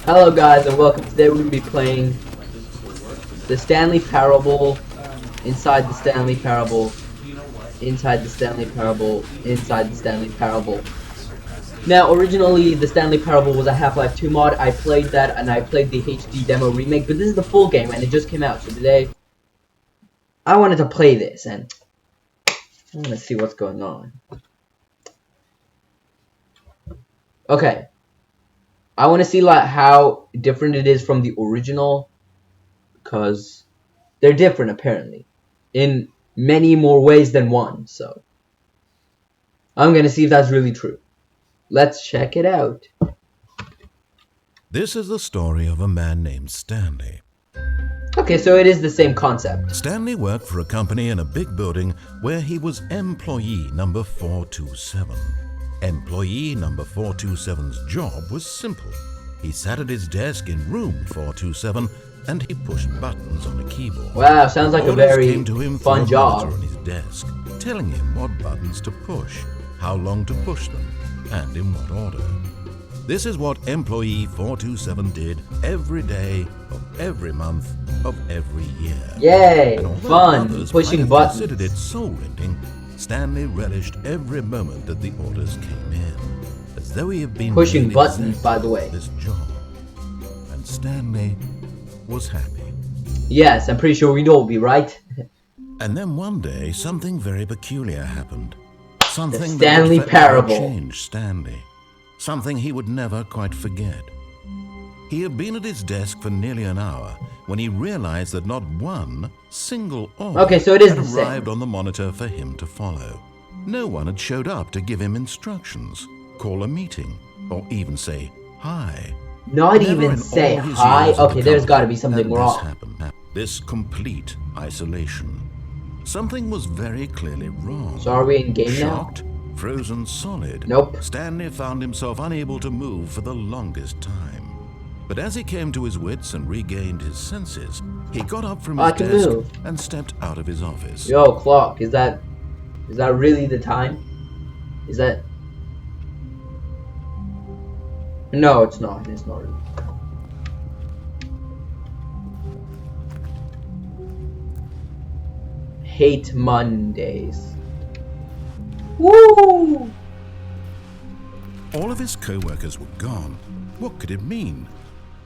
Hello guys and welcome. Today we're going to be playing the Stanley Parable, inside the Stanley Parable, inside the Stanley Parable, inside the Stanley Parable. Now originally the Stanley Parable was a Half-Life 2 mod. I played that and I played the HD demo remake, but this is the full game and it just came out. So today I wanted to play this and I want to see what's going on. Okay. I want to see like how different it is from the original, because they're different apparently in many more ways than one. So I'm gonna see if that's really true. Let's check it out. This is the story of a man named Stanley. Okay, so it is the same concept. Stanley worked for a company in a big building where he was employee number 427. Employee number 427's job was simple. He sat at his desk in room 427 and he pushed buttons on a keyboard. Wow, sounds like a very came to him fun job. on his desk, telling him what buttons to push, how long to push them, and in what order. This is what employee 427 did every day of every month of every year. Yay, and fun, others pushing might have buttons. considered it soul-rending, Stanley relished every moment that the orders came in, as though he had been Pushing buttons, by the way. This job. And Stanley was happy. Yes, I'm pretty sure we'd all be right. And then one day, something very peculiar happened. Something The Stanley that would forever Parable. change Stanley. Something he would never quite forget. He had been at his desk for nearly an hour when he realized that not one single order Okay, so it is had the same. arrived on the monitor for him to follow. No one had showed up to give him instructions, call a meeting, or even say hi. Not Never even in say all his hi. years at Okay, the there's got to company be something had this wrong. happened. This complete isolation. Something was very clearly wrong. So are we in game now? Shocked, frozen solid. Nope. Stanley found himself unable to move for the longest time. But as he came to his wits and regained his senses, he got up from I his can desk move. and stepped out of his office. Yo, clock, is that really the time? Is that? No, it's not. It's not really. Hate Mondays. Woo! All of his co-workers were gone. What could it mean?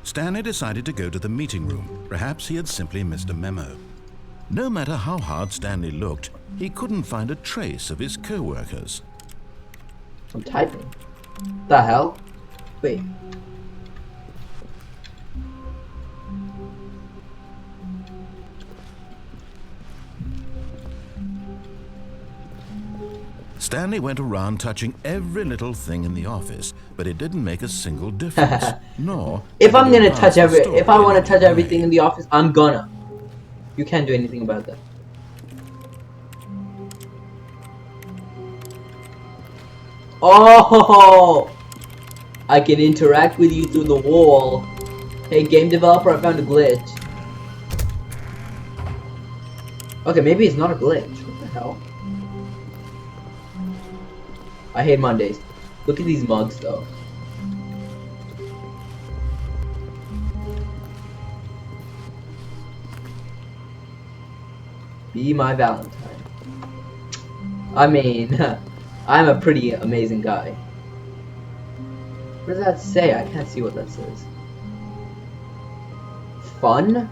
Stanley decided to go to the meeting room. Perhaps he had simply missed a memo. No matter how hard Stanley looked, he couldn't find a trace of his co-workers. I'm typing. The hell? Wait. Stanley went around touching every little thing in the office, but it didn't make a single difference. Nor If did I'm it gonna advance touch the story if I want in to touch any everything way. in the office, I'm gonna. You can't do anything about that. Oh! I can interact with you through the wall. Hey, game developer, I found a glitch. Okay, maybe it's not a glitch. What the hell? I hate Mondays. Look at these mugs, though. Be my Valentine. I mean, I'm a pretty amazing guy. What does that say? I can't see what that says. Fun?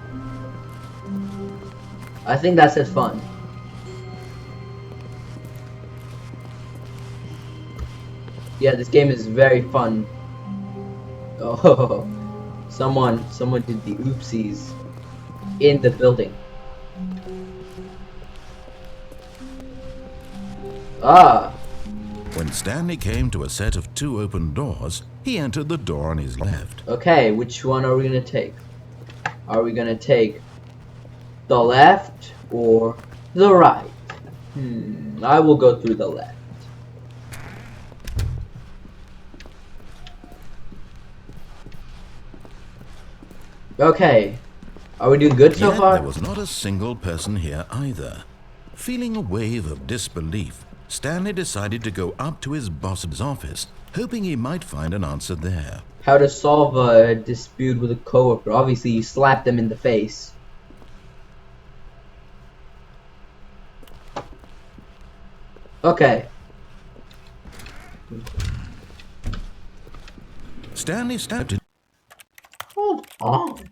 I think that says fun. Yeah, this game is very fun. Oh, someone did the oopsies in the building. Ah. When Stanley came to a set of two open doors, he entered the door on his left. Okay, which one are we gonna take? Are we gonna take the left or the right? I will go through the left. Okay, are we doing good so Yet far? there was not a single person here either. Feeling a wave of disbelief, Stanley decided to go up to his boss's office, hoping he might find an answer there. How to solve a dispute with a coworker. Obviously, you slap them in the face. Okay. Stanley started. Hold on.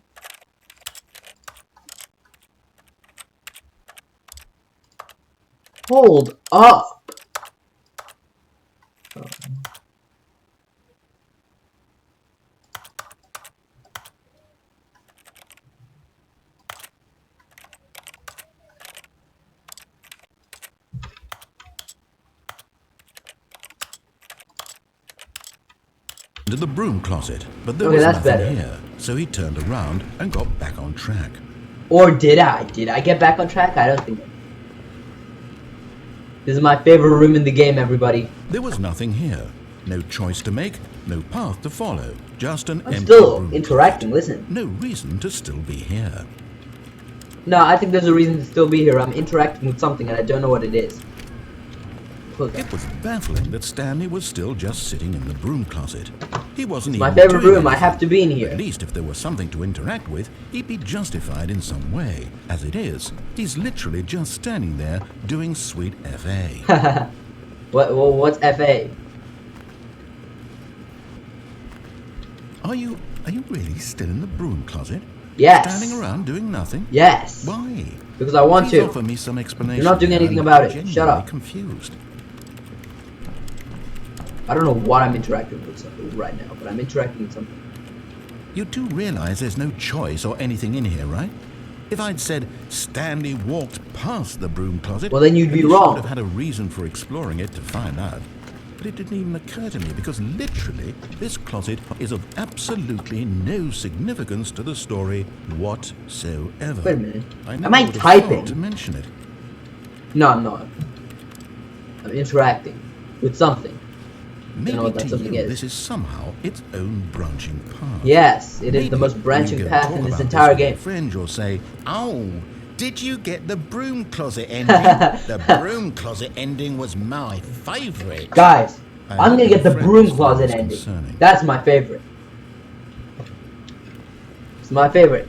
Hold up. Into the broom closet, but there Okay, was that's nothing better. here, so he turned around and got back on track. Or did I? Did I get back on track? I don't think. This is my favorite room in the game, everybody. There was nothing here. No choice to make, no path to follow, just an I'm empty still broom interacting, closet. listen. No reason to still be here. No, I think there's a reason to still be here. I'm interacting with something and I don't know what it is. It was baffling that Stanley was still just sitting in the broom closet. He wasn't My even favorite doing room, I anything. have to be in here. At least if there was something to interact with, he'd be justified in some way. As it is, he's literally just standing there doing sweet FA. What's FA? Are you really still in the broom closet? Yes. Standing around doing nothing? Yes. Why? Because I want Please to. offer me some explanation. You're not doing here. anything I'm about it. Shut genuinely up. confused. I don't know what I'm interacting with right now, but I'm interacting with something. You do realize there's no choice or anything in here, right? If I'd said Stanley walked past the broom closet, Well, then you'd be you wrong. should have had a reason for exploring it to find out. But it didn't even occur to me because literally this closet is of absolutely no significance to the story whatsoever. Wait a minute. I Am never I would have typing? thought to mention it. No, I'm not. I'm interacting with something. Maybe know what that to something you is. this is somehow its own branching path. Yes, it is Maybe the most when you branching go and path talk in this about entire with your game. friend, you'll say, "Oh, did you get the broom closet ending? The broom closet ending was my favorite." Guys, I I'm hope gonna get your the broom friend's closet feelings ending. concerning. That's my favorite. It's my favorite.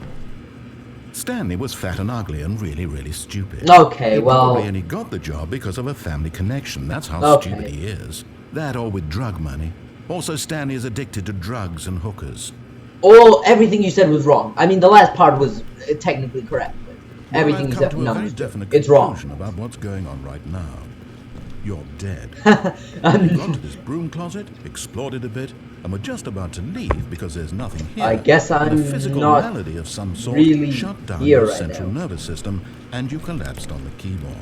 Stanley was fat and ugly and really stupid. Okay, He well, probably only got the job because of a family connection. That's how Okay. stupid he is. That or with drug money. Also, Stanley is addicted to drugs and hookers. everything you said was wrong. I mean, the last part was technically correct, but Well, everything I've you come said to from a now very is definite it's wrong. conclusion about what's going on right now. You're dead. I'm- You got to this broom closet, explored it a bit, and were just about to leave because there's nothing here. I guess when I'm a physical not malady of some sort really shut down here your right central now. nervous system, and you collapsed on the keyboard.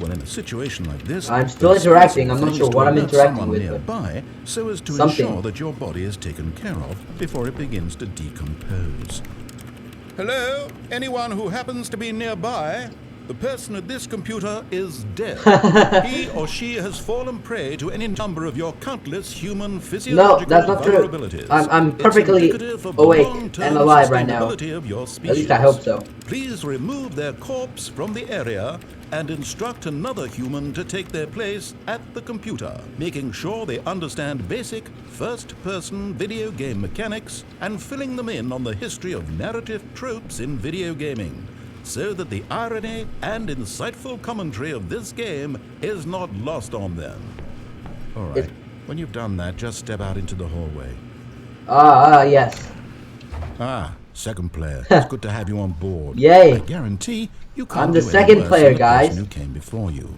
Well, in a situation like this, I'm still the interacting. responsible I'm not thing is sure to what I'm alert interacting someone with, but nearby, so as to something. ensure that your body is taken care of before it begins to decompose. Hello? Anyone who happens to be nearby? The person at this computer is dead. He or she has fallen prey to any number of your countless human physiological that's not true. vulnerabilities. I'm It's perfectly indicative of the awake long-term and alive right now. sustainability of your At species. least I hope so. Please remove their corpse from the area and instruct another human to take their place at the computer, making sure they understand basic first-person video game mechanics and filling them in on the history of narrative tropes in video gaming, so that the irony and insightful commentary of this game is not lost on them. All right, when you've done that, just step out into the hallway. Yes. Ah, second player. It's good to have you on board. Yay. I guarantee you can't I'm the do any second worse player, than the guys. person who came before you.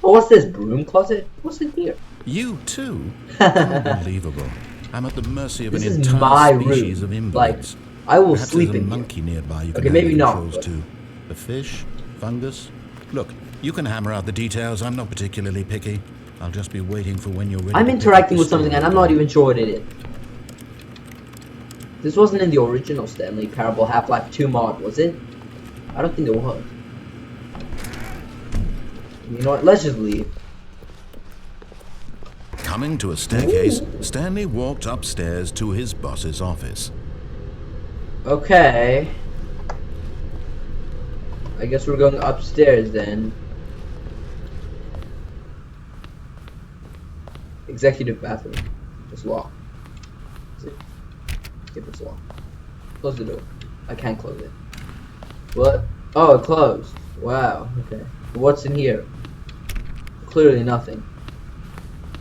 Oh, what's this, broom closet? What's in here? You too? Unbelievable. I'm at the mercy of This an is entire my species room. of Like, invalids. I will Perhaps sleep there's a in here. monkey nearby you can Okay, hand maybe the not, controls but- to. A fish? Fungus? Look, you can hammer out the details. I'm not particularly picky. I'll just be waiting for when you're ready. I'm to pick interacting up with the something and story I'm not again. even sure what it is. This wasn't in the original Stanley Parable Half-Life 2 mod, was it? I don't think it was. You know what? Let's just leave. Coming to a staircase, Stanley walked upstairs to his boss's office. Okay. I guess we're going upstairs then. Executive bathroom. Just locked. Yep, it's locked. Close the door. I can't close it. What? Oh, it closed. Wow. Okay. What's in here? Clearly nothing.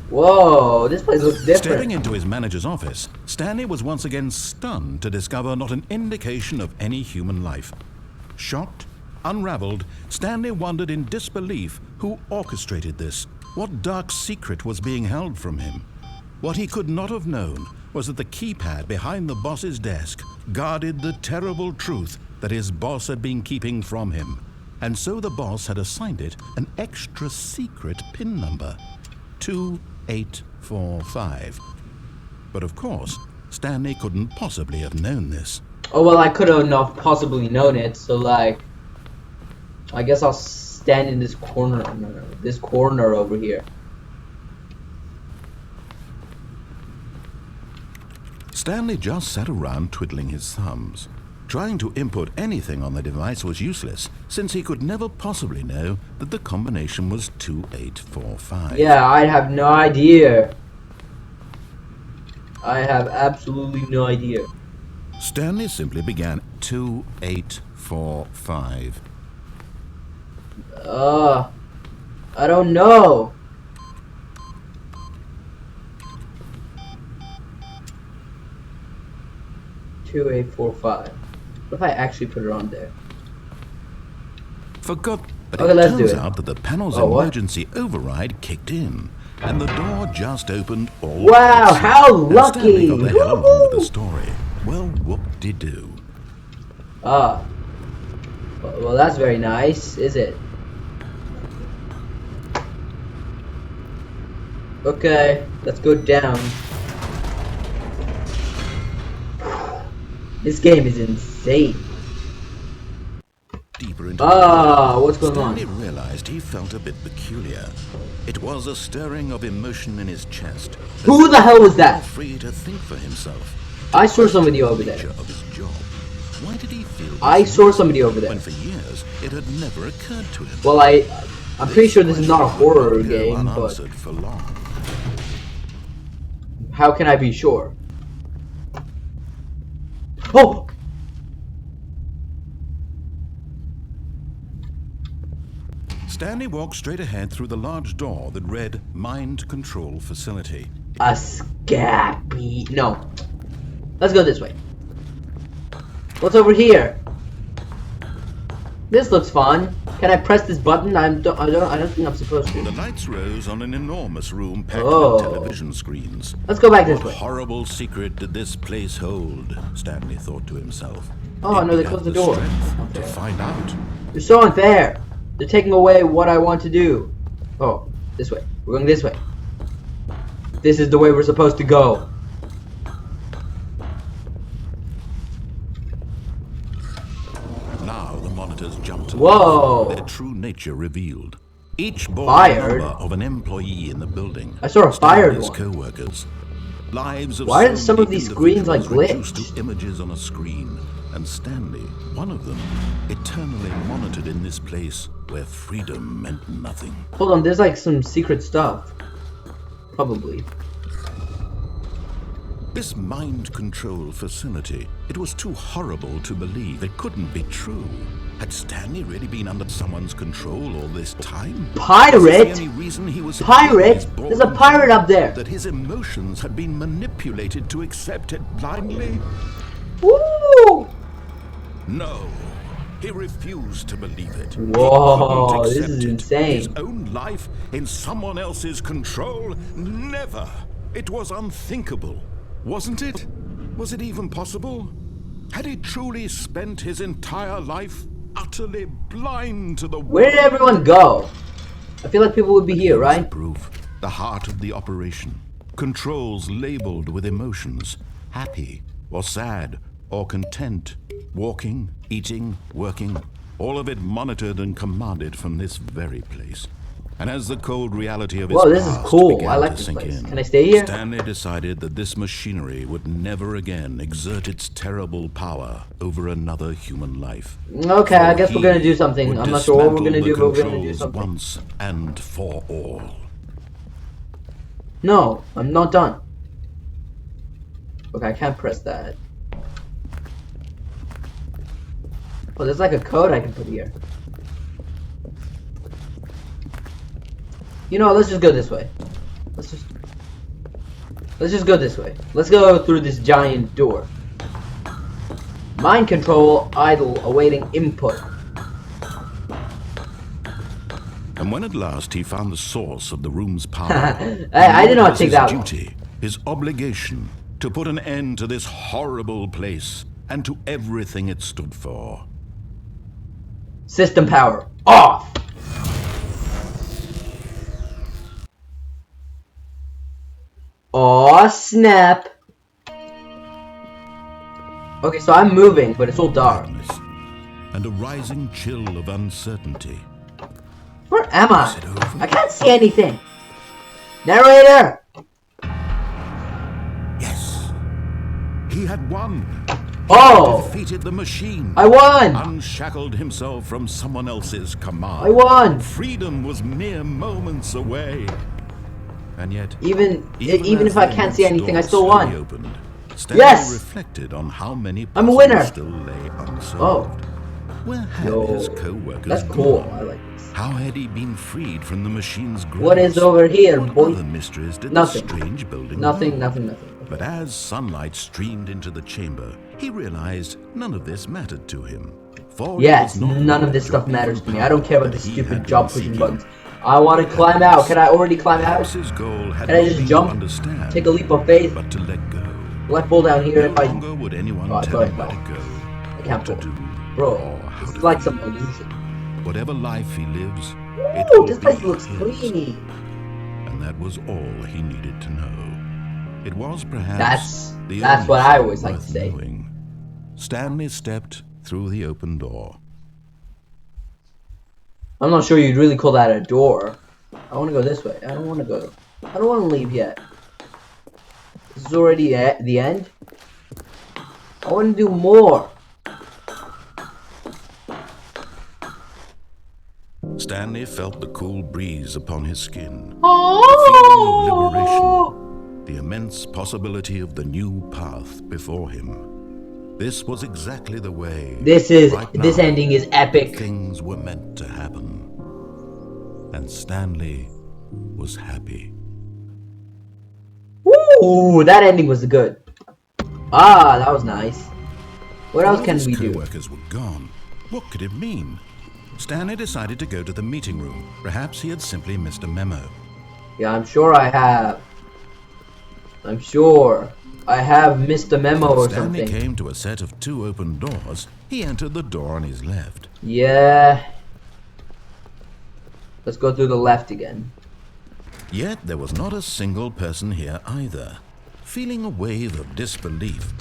Whoa, this place looks different. Staring into his manager's office, Stanley was once again stunned to discover not an indication of any human life. Shocked, unraveled, Stanley wondered in disbelief who orchestrated this. What dark secret was being held from him? What he could not have known was that the keypad behind the boss's desk guarded the terrible truth that his boss had been keeping from him. And so the boss had assigned it an extra secret PIN number, 2845. But of course, Stanley couldn't possibly have known this. Oh, well, I could have not possibly known it, so like, I guess I'll stand in this corner, this corner over here. Stanley just sat around twiddling his thumbs. Trying to input anything on the device was useless, since he could never possibly know that the combination was 2845. Yeah, I have no idea. I have absolutely no idea. Stanley simply began 2845. I don't know. $2845. What if I actually put it on there? Forgot, but Okay, it let's do turns it. out that the panel's Oh, what? emergency override kicked in, and the door just opened all Wow, at once. how And Stanley got lucky! the hell along with the Woohoo! story. Well, whoop-de-doo. Well, that's very nice, is it? Okay, let's go down. This game is insane. Deeper into What's going on? Stanley realized he felt a bit peculiar. It was a stirring of emotion in his chest. Who the hell was that? Free to think for himself. I saw somebody over there. Nature of his job. Why did he feel I this saw way somebody over there. when for years it had never occurred to him? Well, I'm pretty sure this is not a horror Would go game, but unanswered for long. how can I be sure? Oh! Stanley walked straight ahead through the large door that read Mind Control Facility. A scabby. No. Let's go this way. What's over here? This looks fun. Can I press this button? I don't think I'm supposed The to. lights rose on an enormous room packed Oh. with television screens. Let's go back this What way. horrible secret did this place hold? Stanley thought to himself. Oh, Did no, he they have closed the door. strength to Okay. find out. They're so unfair. They're taking away what I want to do. Oh, this way. We're going this way. This is the way we're supposed to go. Now the monitors jumped to Whoa. life, their true nature revealed. Each bore the Fired? number of an employee in the building. I saw a fired Stanley's one. co-workers. Lives of Why so are some of many these screens, like, individuals glitched? reduced to images on a screen, and Stanley, one of them, eternally monitored in this place where freedom meant nothing. Hold on, there's like some secret stuff. Probably. This mind control facility, it was too horrible to believe. It couldn't be true. Had Stanley really been under someone's control all this time? Pirate? Was this the only reason he was Pirate? his There's a boredom? pirate up there. That his emotions had been manipulated to accept it blindly? Woo! No. He refused to believe it. He Whoa, couldn't this accept is it. insane. His own life in someone else's control? Never. It was unthinkable. Wasn't it? Was it even possible? Had he truly spent his entire life utterly blind to the world? Where did everyone go? I feel like people would be here, right? Proof. The heart of the operation. Controls labeled with emotions. Happy or sad or content. Walking, eating, working. All of it monitored and commanded from this very place. And as the cold reality of his Whoa, this is past cool. began I like to this sink place. in, Can I stay here? Stanley decided that this machinery would never again exert its terrible power over another human life. Okay, I guess we're He gonna do something. would I'm not sure what we're dismantle gonna do, the but we're gonna do controls something. once and for all. No, I'm not done. Okay, I can't press that. Oh, there's like a code I can put here. You know, let's just go this way. Let's just go this way. Let's go through this giant door. Mind control, idle, awaiting input. And when at last he found the source of the room's power, I did not it take was that his one. duty, his obligation, to put an end to this horrible place and to everything it stood for. System power off. Aw, snap. Okay, so I'm moving, but it's all dark. Darkness and a rising chill of uncertainty. Where am Is it I? over? I can't see anything. Narrator! Yes, he had won. Oh! Defeated the machine. I won! Unshackled himself from someone else's command. I won! Freedom was mere moments away. And yet, Even as if I the can't see immense anything, I door still slowly won. Opened, Stanley Yes! reflected on how many I'm a puzzles winner. still lay unsolved. Oh. Where had Yo, his co-workers that's cool. gone? I like this. How had he been freed from the machine's grasp? What is over here, What boy? other mysteries did Nothing. the strange building Nothing, hold? nothing. But as sunlight streamed into the chamber, he realized none of this mattered to him. For it Yes, was not none of this knowledge stuff matters to me. power I don't care about that the he stupid had job been pushing seeking. buttons. I want to climb out. Can I already climb out? Perhaps his goal had Can I not just been jump? to understand, Take a leap of faith. but to let go. Will I fall down here No if I... longer would anyone Oh, I tell thought him I where to fell. go, I can't what to fall. do, Bro, or how this to is like feel. some illusion. Whatever life he lives, it Ooh, will this be place looks his. creamy. And that was all he needed to know. It was perhaps That's what I always like to say. Knowing. Stanley stepped through the open door. I'm not sure you'd really call that a door. I want to go this way. I don't want to go. I don't want to leave yet. This is already at the end. I want to do more. Stanley felt the cool breeze upon his skin. Oh! The feeling of liberation. The immense possibility of the new path before him. This was exactly the way. This right ending is epic. Things were meant to happen. And Stanley was happy. Ooh, that ending was good. Ah, that was nice. What else can His we do? co-workers were gone. What could it mean? Stanley decided to go to the meeting room. Perhaps he had simply missed a memo. Yeah, I'm sure I have. I'm sure I have missed a memo or Stanley something. came to a set of 2 open doors. He entered the door on his left. Yeah. Let's go through the left again. Yet there was not a single person here either. Feeling a wave of disbelief.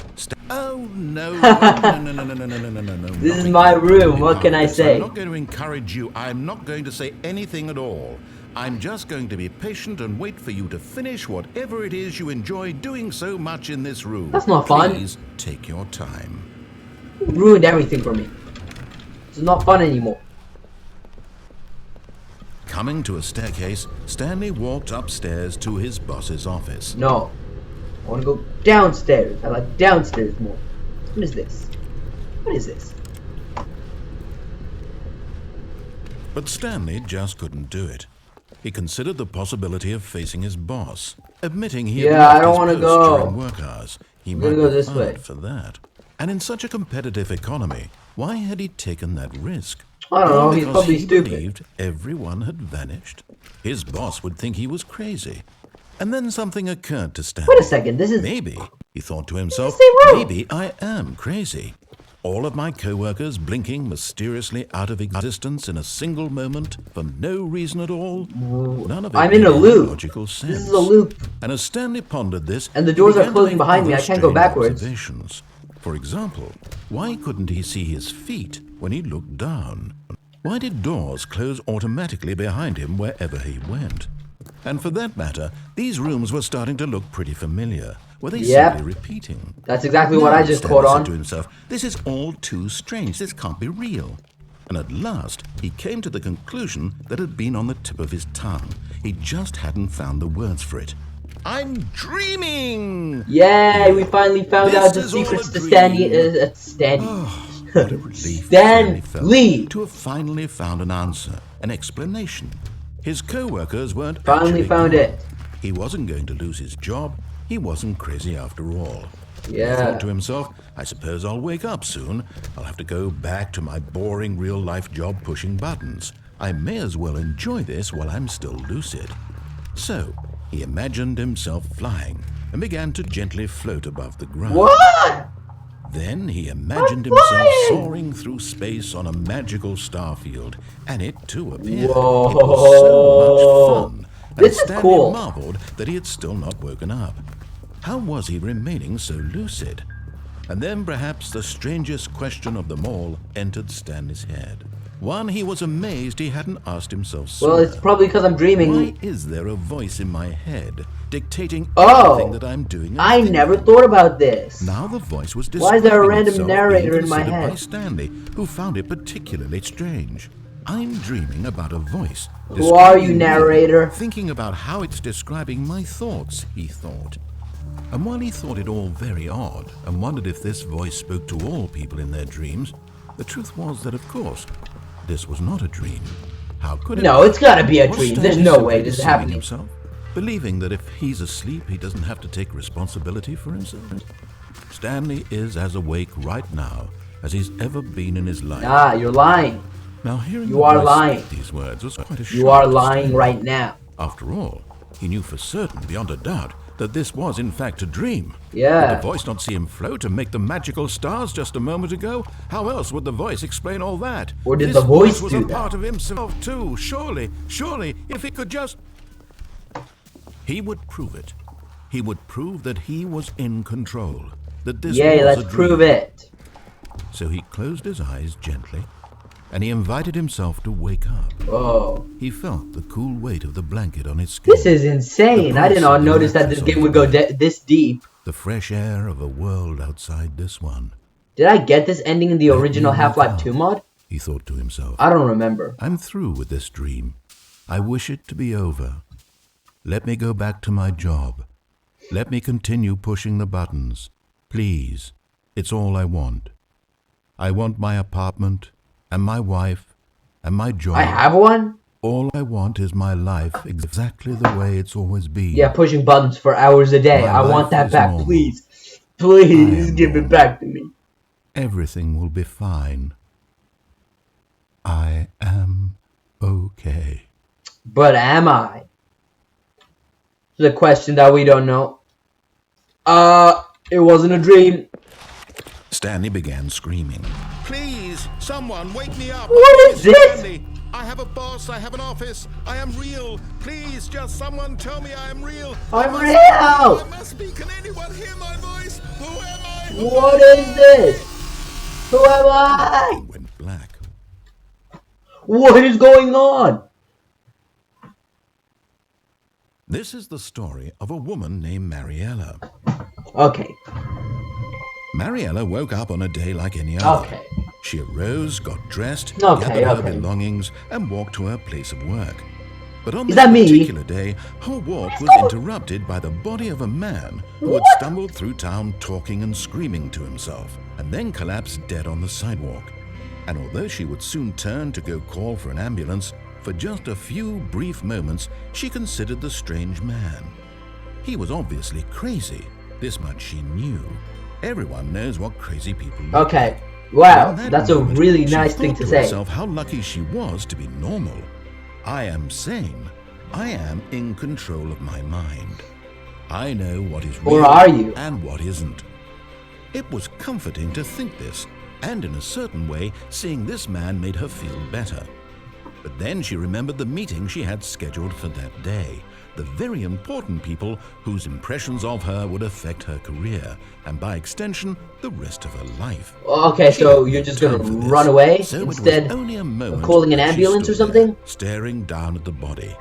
Oh no! No! This is my room. What can I say? I'm not going to encourage you. I'm not going to say anything at all. I'm just going to be patient and wait for you to finish whatever it is you enjoy doing so much in this room. That's not fun. Please take your time. You ruined everything for me. This is not fun anymore. Coming to a staircase, Stanley walked upstairs to his boss's office. No. I want to go downstairs. I like downstairs more. What is this? What is this? But Stanley just couldn't do it. He considered the possibility of facing his boss, admitting he had Yeah, I left don't his wanna post go. during work hours. He I'm might gonna go be this fired way. for that. And in such a competitive economy, why had he taken that risk? I don't know, All he's because probably he stupid. believed everyone had vanished. His boss would think he was crazy. And then something occurred to Stanley. Wait a second, this is... Maybe, he thought to himself, the same room. maybe I am crazy. All of my co-workers blinking mysteriously out of existence in a single moment for no reason at all. None of it I'm in made a any loop. logical sense. This is a loop. And as Stanley pondered this, And the he doors are began to closing make behind me. other I can't go strange backwards. observations. For example, why couldn't he see his feet when he looked down? Why did doors close automatically behind him wherever he went? And for that matter, these rooms were starting to look pretty familiar. Were they Yep. simply repeating? That's exactly what I just Stanley caught said on. to himself, this is all too strange. This can't be real. And at last, he came to the conclusion that had been on the tip of his tongue. He just hadn't found the words for it. I'm dreaming! Yay, we finally found out the This is all secrets a to Stanley. dream. Stanley. Oh, what a relief Stan Stanley felt Lee. to have finally found an answer, an explanation. His co-workers weren't Finally actually found gone. it. He wasn't going to lose his job. He wasn't crazy after all. He Yeah. thought to himself, I suppose I'll wake up soon. I'll have to go back to my boring real-life job pushing buttons. I may as well enjoy this while I'm still lucid. So, he imagined himself flying and began to gently float above the ground. What? Then he imagined himself soaring through space on a magical starfield, and it too appeared. Whoa. It was so much fun. This is Stanley cool. marveled that he had still not woken up. How was he remaining so lucid? And then perhaps the strangest question of them all entered Stanley's head. One he was amazed he hadn't asked himself sooner. Well, it's probably because I'm dreaming. Why is there a voice in my head dictating Oh, everything that I'm doing? and I thinking? never thought about this. Now the voice was Why is there a describing random itself narrator being in my considered head? by Stanley, who found it particularly strange. I'm dreaming about a voice. Who are you, describing me, narrator? Thinking about how it's describing my thoughts, he thought. And while he thought it all very odd and wondered if this voice spoke to all people in their dreams, the truth was that, of course, this was not a dream. How could it No, be? it's gotta be a Was dream. Stanley There's no simply way this is deceiving happening. himself, believing that if he's asleep, he doesn't have to take responsibility for himself? Stanley is as awake right now as he's ever been in his life. Ah, you're lying. Now, hearing You the are voice lying. speak these words was quite a shock. You are to lying Stanley. right now. After all, he knew for certain, beyond a doubt, that this was in fact a dream. Yeah. Did the voice not see him float and make the magical stars just a moment ago? How else would the voice explain all that? Or did This the voice was do a that? part of himself too. Surely, if he could just... He would prove it. He would prove that he was in control. That this Yay, was let's a dream. prove it. So he closed his eyes gently, and he invited himself to wake up. Oh, He felt the cool weight of the blanket on his skin. this is insane. I did not notice that this game would go this deep. The fresh air of a world outside this one. Did I get this ending in the Let original me Half-Life wake 2 up, mod? He thought to himself. I don't remember. I'm through with this dream. I wish it to be over. Let me go back to my job. Let me continue pushing the buttons. Please. It's all I want. I want my apartment, and my wife, and my job. I have one? All I want is my life exactly the way it's always been. Yeah, pushing buttons for hours a day. My I want life that is back, normal. please. I Please am give it normal. back to me. Everything will be fine. I am okay. But am I? The question that we don't know. It wasn't a dream. Stanley began screaming. Please, someone wake me up. What is this? Stanley, I have a boss, I have an office, I am real. Please, just someone tell me I am real. I'm I real! must be. Can anyone hear my voice? Who am I? What is this? Who am I? He went black. What is going on? This is the story of a woman named Mariella. Okay. Mariella woke up on a day like any other. Okay. She arose, got dressed, Okay, gathered her okay. belongings, and walked to her place of work. But on Is this that me? particular day, her walk was interrupted by the body of a man who had stumbled through town talking and screaming to himself, and then collapsed dead on the sidewalk. And although she would soon turn to go call for an ambulance, for just a few brief moments she considered the strange man. He was obviously crazy. This much she knew. Everyone knows what crazy people look Okay. like. Wow, In that that's a moment, really she nice thing thought to say. herself how lucky she was to be normal. I am sane. I am in control of my mind. I know what is real Or are you? and what isn't. It was comforting to think this, and in a certain way, seeing this man made her feel better. But then she remembered the meeting she had scheduled for that day. The very important people whose impressions of her would affect her career, and by extension, the rest of her life. Okay, She so had you're no just gonna time for this, run away so it was instead only a moment of calling an that she ambulance or stood there, something? staring down at the body.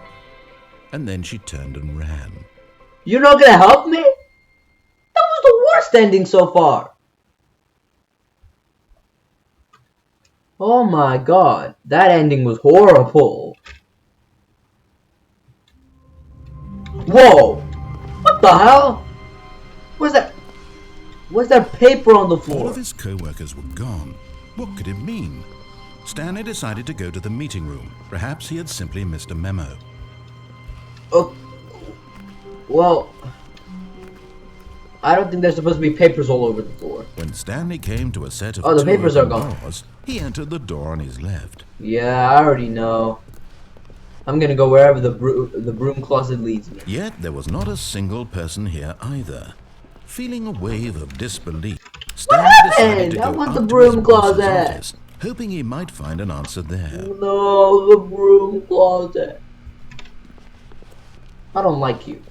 And then she turned and ran. You're not gonna help me? That was the worst ending so far. Oh my god, that ending was horrible. Whoa! What What the hell? What's that? What's that paper on the floor? All of his co-workers were gone. What could it mean? Stanley decided to go to the meeting room. Perhaps he had simply missed a memo. Oh, well, I don't think there's supposed to be papers all over the floor. When Stanley came to a set of the two papers are open gone. doors, he entered the door on his left. Yeah, I already know. I'm gonna go wherever the broom closet leads me. Yet there was not a single person here either. Feeling a wave of disbelief, Stanley decided to I go want up the to broom his boss's closet. office, hoping he might find an answer there. No, the broom closet. I don't like you.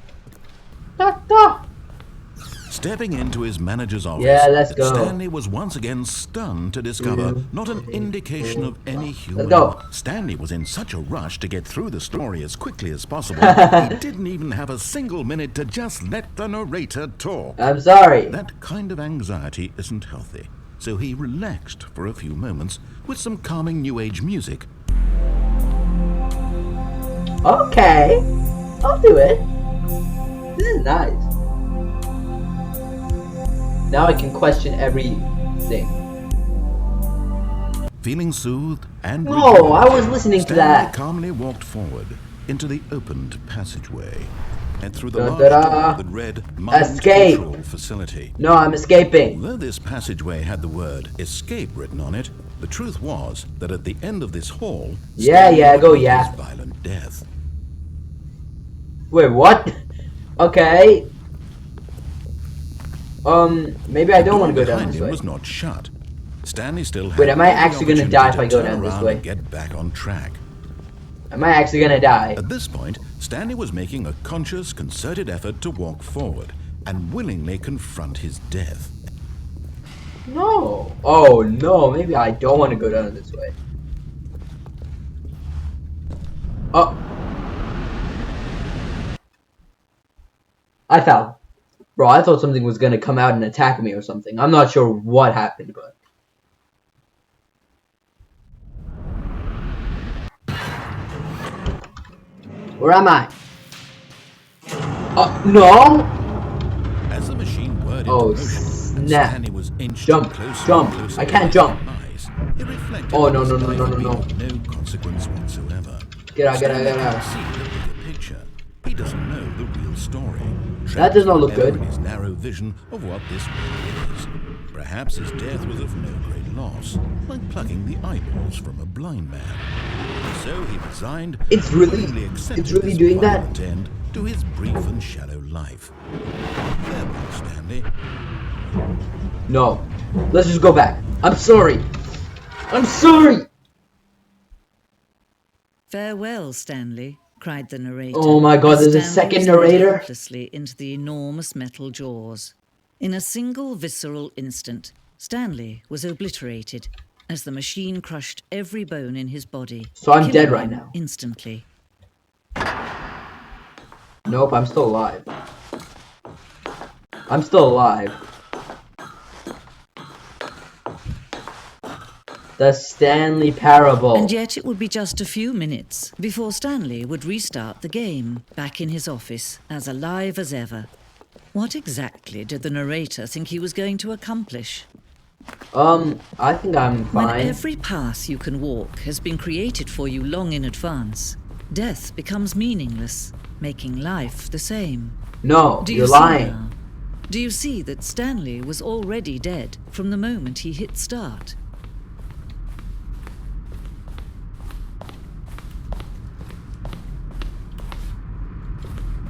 Stepping into his manager's office, Yeah, let's go. Stanley was once again stunned to discover not an indication of any human. Let's go. Stanley was in such a rush to get through the story as quickly as possible, he didn't even have a single minute to just let the narrator talk. I'm sorry. That kind of anxiety isn't healthy, so he relaxed for a few moments with some calming new age music. Okay, I'll do it. This is nice. Now I can question everything. Feeling soothed and No, I was listening to Stanley that. calmly walked forward into the opened passageway and through the large Da-da-da. door that read Mind Escape. Control Facility. No, I'm escaping. Although this passageway had the word escape written on it, the truth was that at the end of this hall, Stanley would Go, meet yeah. his violent death. Wait, what? Okay. Maybe I don't want to go down Behind this him way. was not shut. Stanley still had Wait, am I every actually gonna die if I opportunity go to down turn this around way? and get back on track. Am I actually gonna die? At this point, Stanley was making a conscious, concerted effort to walk forward and willingly confront his death. No. Oh no, maybe I don't want to go down this way. Oh. I fell. Bro, I thought something was gonna come out and attack me or something. I'm not sure what happened, but... Where am I? No! As the machine whirred into Oh, motion, and snap. Stanley was inched Jump, closer jump. and closer I can't to his jump. demise, it reflected Oh, that no, his no, no, life no, had no, been no. of no consequence whatsoever. Get out, get out, Stanley get can't out. see the bigger picture. He doesn't know the real story. That does not look Trapped good. in his narrow vision of what this really is. Perhaps his death was of no great loss, like plucking the eyeballs from a blind man. So he resigned. It's really this doing that? violent end to his brief and shallow life. Farewell, Stanley. No. Let's just go back. I'm sorry. I'm sorry! Farewell, Stanley, cried the narrator. Oh my god, as there's a Stanley second was led narrator? helplessly into the enormous metal jaws. In a single visceral instant, Stanley was obliterated as the machine crushed every bone in his body. So I'm dead killing right him now. Instantly. Nope, I'm still alive. I'm still alive. The Stanley Parable. And yet it would be just a few minutes before Stanley would restart the game, back in his office, as alive as ever. What exactly did the narrator think he was going to accomplish? I think I'm When fine. every path you can walk has been created for you long in advance, death becomes meaningless, making life the same. No, Do you're you see lying. now? Do you see that Stanley was already dead from the moment he hit start?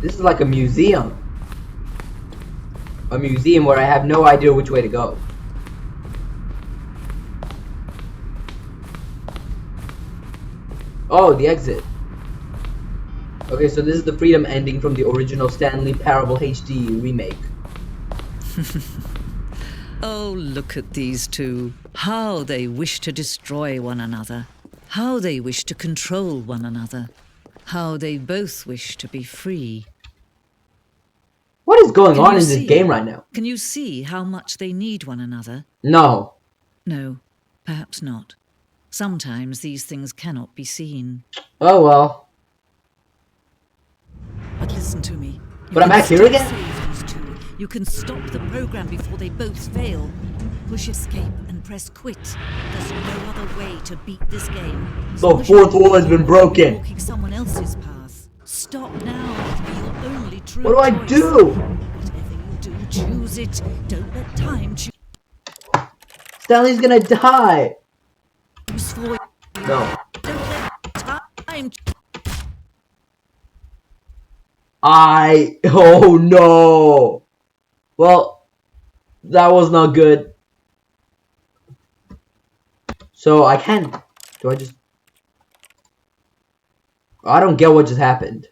This is like a museum. A museum where I have no idea which way to go. Oh, the exit. Okay, so this is the freedom ending from the original Stanley Parable HD remake. Oh, look at these two. How they wish to destroy one another. How they wish to control one another. How they both wish to be free. What is going Can on you in this see? game right now? Can you see how much they need one another? No. No, perhaps not. Sometimes these things cannot be seen. Oh well. But listen to me. You But I'm can back here still again? save You can stop the program before they both fail. Push escape and press quit. There's no other way to beat this game. The fourth wall has been broken. Walking someone else's path. Stop now. It'll be your only true What do I choice. do? Whatever you do, choose it. Don't let time choose Stanley's gonna die. for you. No. Don't let time. Oh no. Well, that was not good. So I can. Do I just? I don't get what just happened.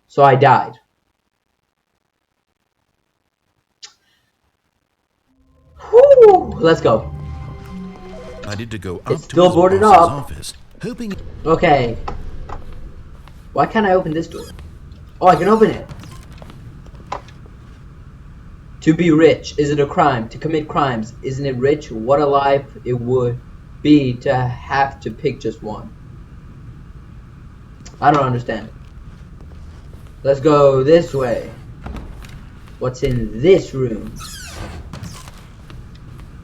So I died. Whew, let's go. I did to go up It's to still his boarded boss's up. office, hoping. Okay. Why can't I open this door? Oh, I can open it. To be rich, is it a crime? To commit crimes, isn't it rich? What a life it would be to have to pick just one. I don't understand. Let's go this way. What's in this room?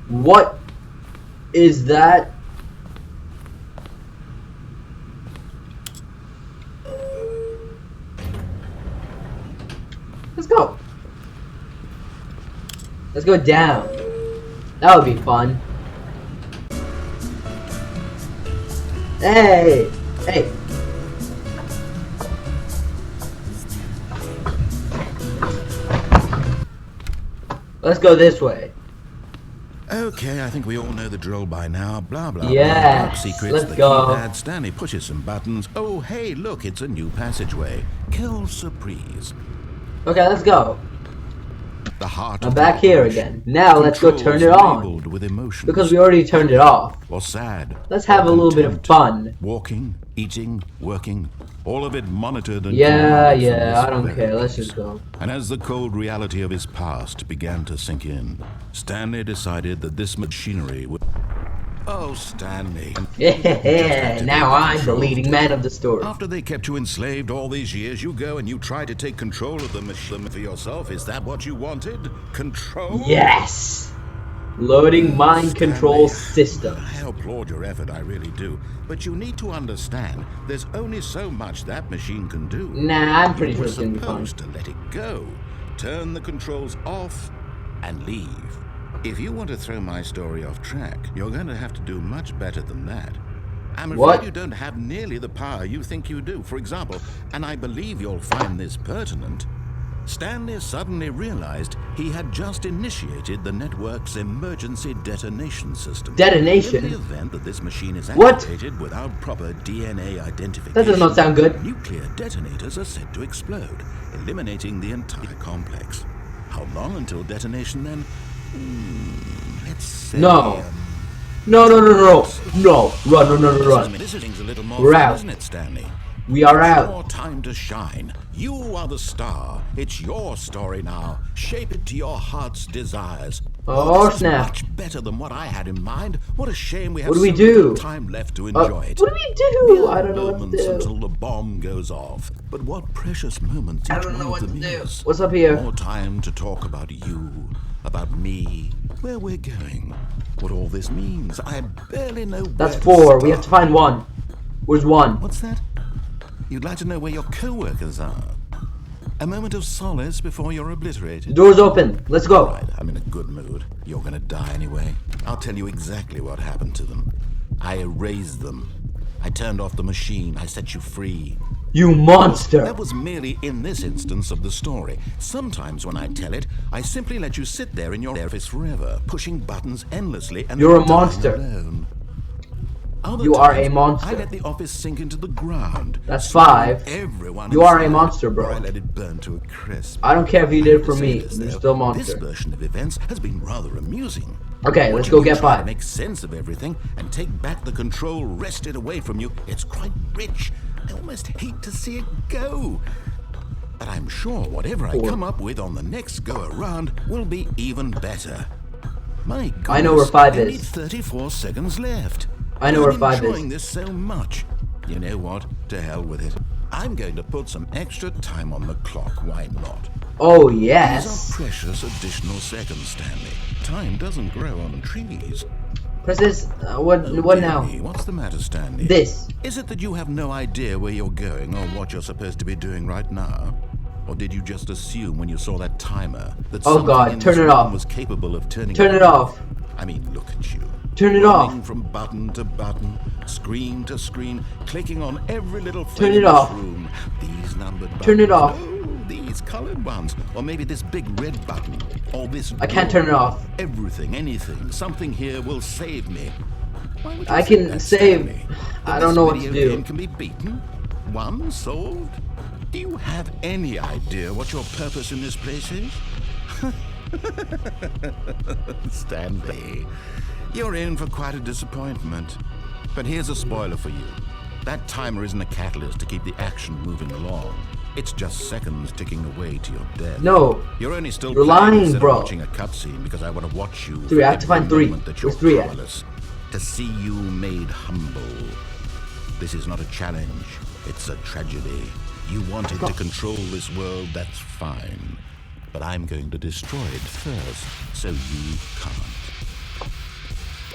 What is that? Let's go. Let's go down. That would be fun. Hey! Hey! Let's go this way. Okay, I think we all know the drill by now. Blah blah. Yes, Blah. Dark secrets. let's the go. keypad. Stanley pushes some buttons. Oh, hey, look! It's a new passageway. Quelle surprise! Okay, let's go. The heart. I'm of back the here operation. again. Now let's go turn it Controls on. labeled with emotions. Because we already turned it off. Or sad. Let's have a or little bit of content. fun. Walking, eating, working, all of it monitored and Yeah, commanded from yeah, this I don't very care. Let's place. just go. And as the cold reality of his past began to sink in, Stanley decided that this machinery would... Oh, Stanley. Yeah, now I'm the leading man of the story. After they kept you enslaved all these years, you go and you try to take control of the machine for yourself. Is that what you wanted? Control? Yes! Loading mind control Stanley, system. I applaud your effort, I really do. But you need to understand, there's only so much that machine can do. Nah, I'm pretty You sure were it's gonna be fun. supposed to let it go, turn the controls off, and leave. If you want to throw my story off track, you're going to have to do much better than that. I'm afraid What? you don't have nearly the power you think you do. For example, and I believe you'll find this pertinent, Stanley suddenly realized he had just initiated the network's emergency detonation system. Detonation? In the event that this machine is What? activated without proper DNA identification, That does not sound good. nuclear detonators are said to explode, eliminating the entire complex. How long until detonation then? Let's say... No. No, no, no, no, no. Run, no, no, no, run. This thing's a little more We're fun, out. isn't it, Stanley? We are It's out. your time to shine. You are the star. It's your story now. Shape it to your heart's desires. Oh, This is snap. much better than what I had in mind. What a shame we have What do we so do? little time left to enjoy it. What do we do? Mere I don't know what to moments do. until the bomb goes off. But what precious moments each I don't know one what of to them do. is. What's up here? More time to talk about you, about me, where we're going, what all this means. I barely know That's where to 4. We have to start. find 1. Where's 1? What's that? You'd like to know where your co-workers are? A moment of solace before you're The obliterated. door's open. Let's go. Right, I'm in a good mood. You're gonna die anyway. I'll tell you exactly what happened to them. I erased them. I turned off the machine. I set you free. You monster. That was merely in this instance of the story. Sometimes when I tell it, I simply let you sit there in your office forever, pushing buttons endlessly and You're a dying monster. alone. Other You are a times, monster. I let the office sink into the ground. That's swallowing 5. Everyone You are a inside, monster, bro. or I let it burn to a crisp. I don't care if you did it for To say me. this, You're though, still a This monster. version of events has been rather amusing. Okay, let's Watching go you get try to 5. make sense of everything and take back the control wrested away from you. It's quite rich. I almost hate to see it go. But I'm sure whatever I 4. come up with on the next go around will be even better. My goodness, I know where 5 only is. 34 seconds left. I know where I'm 5 is. enjoying this so much. You know what? To hell with it. I'm going to put some extra time on the clock, why not? Oh, These yes. are precious additional seconds, Stanley. Time doesn't grow on trees. Press this. What Dear now? me, what's the matter, Stanley? This. Is it that you have no idea where you're going or what you're supposed to be doing right now? Or did you just assume when you saw that timer that Oh something God, in turn this it room off. was capable of turning Turn it off. I mean, look at you. Turn it Running off. from button to button, screen to screen, clicking on every little Turn thing it in this off. room. These numbered buttons. Turn it off. No, these colored ones. Or maybe this big red button. Or this I can't door. turn it off. Everything, anything, something here will save me. Why would you I think can that, save. Stanley? I That don't this know what to video do. game can be beaten? Won? Solved? Do you have any idea what your purpose in this place is? Stanley, you're in for quite a disappointment. But here's a spoiler for you. That timer isn't a catalyst to keep the action moving along. It's just seconds ticking away to your death. No. You're only still You're playing lying, instead bro. of watching a cutscene because I want to watch you Three. for I have to every find three. moment that you're Where's three at? powerless. To see you made humble. This is not a challenge. It's a tragedy. You wanted to control this world, that's fine. But I'm going to destroy it first, so you can't.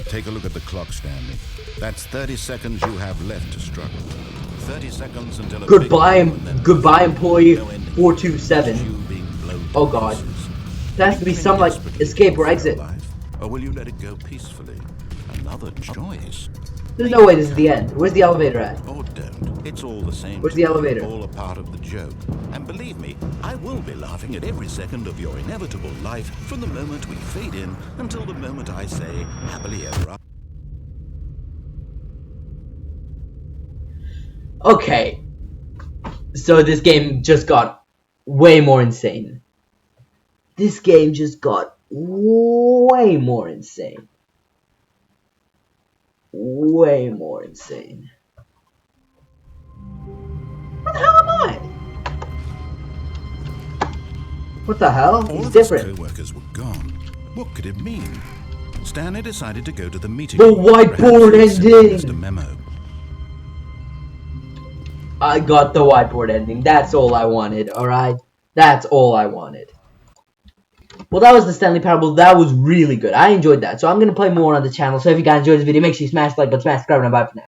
Take a look at the clock, Stanley. That's 30 seconds you have left to struggle. 30 seconds until a Goodbye, big moment, goodbye, employee no ending. 427. You being blown to Oh God. pieces. There has to be some like escape or exit. Or will you let it go peacefully? Another choice. There's no way this is the end. Where's the elevator at? Or don't. It's all the same. Where's to the me. elevator? All a part of the joke. And believe me, I will be laughing at every second of your inevitable life from the moment we fade in until the moment I say happily ever after. Okay. So this game just got way more insane. This game just got way more insane. Way more insane. What the hell am I? What the hell? All It's of his different. co-workers were gone. What could it mean? Stanley decided to go to the meeting The room. whiteboard Perhaps he ending! missed a memo. I got the whiteboard ending. That's all I wanted, alright? That's all I wanted. Well, that was the Stanley Parable. That was really good. I enjoyed that. So I'm going to play more on the channel. So if you guys enjoyed this video, make sure you smash the like button, smash subscribe, and bye for now.